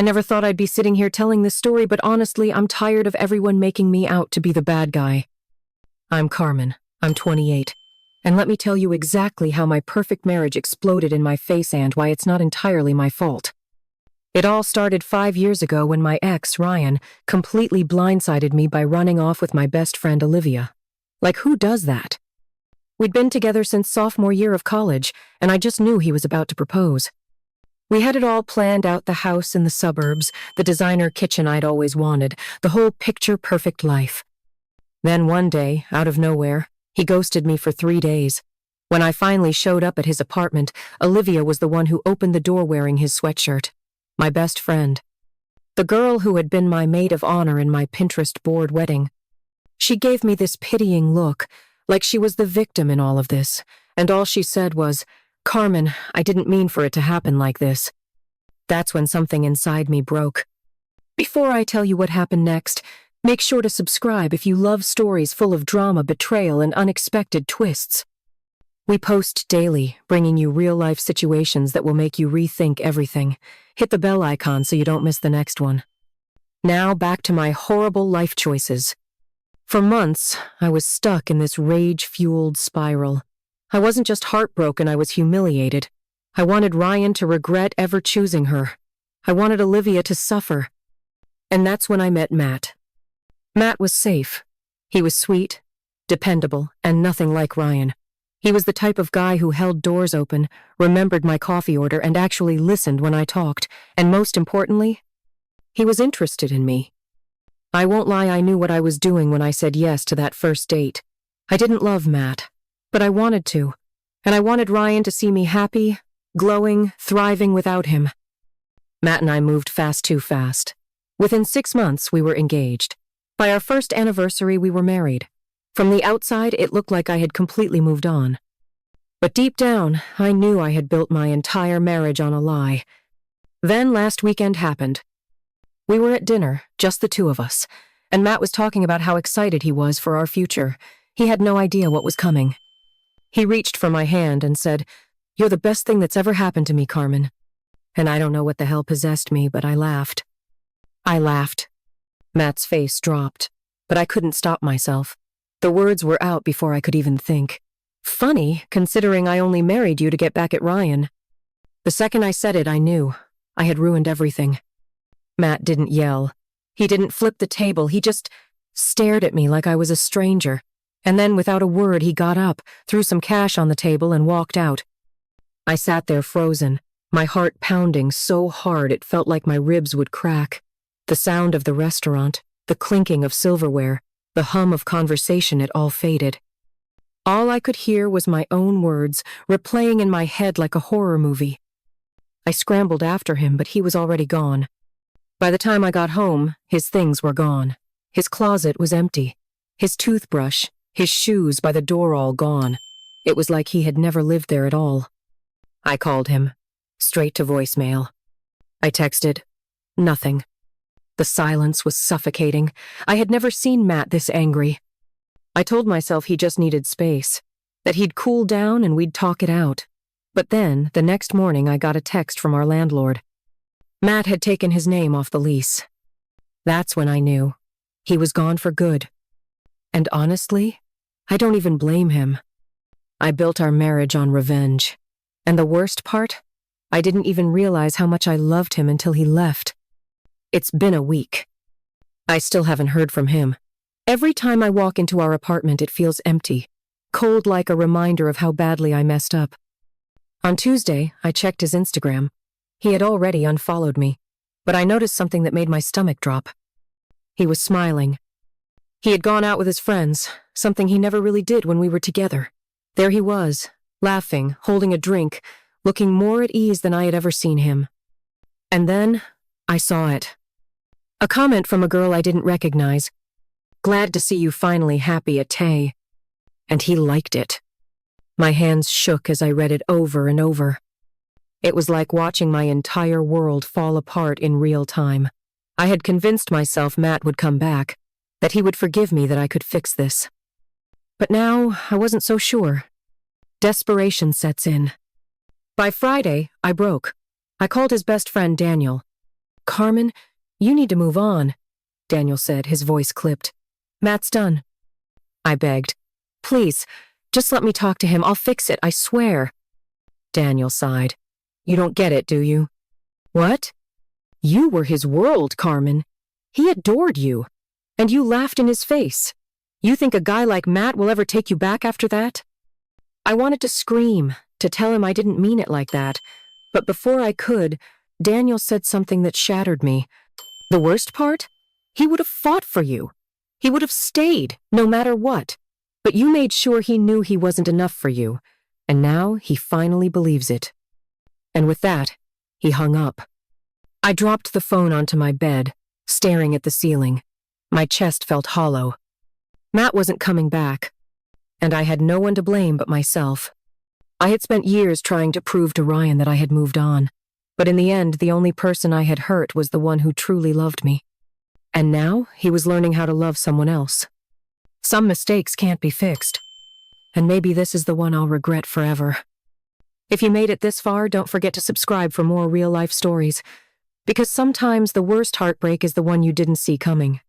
I never thought I'd be sitting here telling this story, but honestly, I'm tired of everyone making me out to be the bad guy. I'm Carmen. I'm 28. And let me tell you exactly how my perfect marriage exploded in my face and why it's not entirely my fault. It all started 5 years ago when my ex, Ryan, completely blindsided me by running off with my best friend, Olivia. Like, who does that? We'd been together since sophomore year of college, and I just knew he was about to propose. We had it all planned out, the house in the suburbs, the designer kitchen I'd always wanted, the whole picture-perfect life. Then one day, out of nowhere, he ghosted me for 3 days. When I finally showed up at his apartment, Olivia was the one who opened the door wearing his sweatshirt. My best friend. The girl who had been my maid of honor in my Pinterest board wedding. She gave me this pitying look, like she was the victim in all of this, and all she said was, "Carmen, I didn't mean for it to happen like this." That's when something inside me broke. Before I tell you what happened next, make sure to subscribe if you love stories full of drama, betrayal, and unexpected twists. We post daily, bringing you real-life situations that will make you rethink everything. Hit the bell icon so you don't miss the next one. Now back to my horrible life choices. For months, I was stuck in this rage-fueled spiral. I wasn't just heartbroken, I was humiliated. I wanted Ryan to regret ever choosing her. I wanted Olivia to suffer. And that's when I met Matt. Matt was safe. He was sweet, dependable, and nothing like Ryan. He was the type of guy who held doors open, remembered my coffee order, and actually listened when I talked. And most importantly, he was interested in me. I won't lie, I knew what I was doing when I said yes to that first date. I didn't love Matt, but I wanted to. And I wanted Ryan to see me happy, glowing, thriving without him. Matt and I moved fast, too fast. Within 6 months, we were engaged. By our first anniversary, we were married. From the outside, it looked like I had completely moved on. But deep down, I knew I had built my entire marriage on a lie. Then last weekend happened. We were at dinner, just the two of us, and Matt was talking about how excited he was for our future. He had no idea what was coming. He reached for my hand and said, "You're the best thing that's ever happened to me, Carmen." And I don't know what the hell possessed me, but I laughed. I laughed. Matt's face dropped, but I couldn't stop myself. The words were out before I could even think. Funny, considering I only married you to get back at Ryan. The second I said it, I knew. I had ruined everything. Matt didn't yell. He didn't flip the table. He just stared at me like I was a stranger. And then, without a word, he got up, threw some cash on the table, and walked out. I sat there frozen, my heart pounding so hard it felt like my ribs would crack. The sound of the restaurant, the clinking of silverware, the hum of conversation, it all faded. All I could hear was my own words, replaying in my head like a horror movie. I scrambled after him, but he was already gone. By the time I got home, his things were gone. His closet was empty. His toothbrush, his shoes by the door all gone. It was like he had never lived there at all. I called him, straight to voicemail. I texted, nothing. The silence was suffocating. I had never seen Matt this angry. I told myself he just needed space, that he'd cool down and we'd talk it out. But then, the next morning, I got a text from our landlord. Matt had taken his name off the lease. That's when I knew. He was gone for good. And honestly, I don't even blame him. I built our marriage on revenge. And the worst part? I didn't even realize how much I loved him until he left. It's been a week. I still haven't heard from him. Every time I walk into our apartment, it feels empty, cold like a reminder of how badly I messed up. On Tuesday, I checked his Instagram. He had already unfollowed me, but I noticed something that made my stomach drop. He was smiling. He had gone out with his friends, something he never really did when we were together. There he was, laughing, holding a drink, looking more at ease than I had ever seen him. And then, I saw it. A comment from a girl I didn't recognize. "Glad to see you finally happy at Tay." And he liked it. My hands shook as I read it over and over. It was like watching my entire world fall apart in real time. I had convinced myself Matt would come back, that he would forgive me, that I could fix this. But now, I wasn't so sure. Desperation sets in. By Friday, I broke. I called his best friend, Daniel. Carmen, you need to move on, Daniel said, his voice clipped. Matt's done. I begged. Please, just let me talk to him. I'll fix it, I swear. Daniel sighed. You don't get it, do you? What? You were his world, Carmen. He adored you. And you laughed in his face. You think a guy like Matt will ever take you back after that? I wanted to scream, to tell him I didn't mean it like that. But before I could, Daniel said something that shattered me. The worst part? He would have fought for you. He would have stayed, no matter what. But you made sure he knew he wasn't enough for you. And now he finally believes it. And with that, he hung up. I dropped the phone onto my bed, staring at the ceiling. My chest felt hollow. Matt wasn't coming back. And I had no one to blame but myself. I had spent years trying to prove to Ryan that I had moved on. But in the end, the only person I had hurt was the one who truly loved me. And now, he was learning how to love someone else. Some mistakes can't be fixed. And maybe this is the one I'll regret forever. If you made it this far, don't forget to subscribe for more real-life stories. Because sometimes the worst heartbreak is the one you didn't see coming.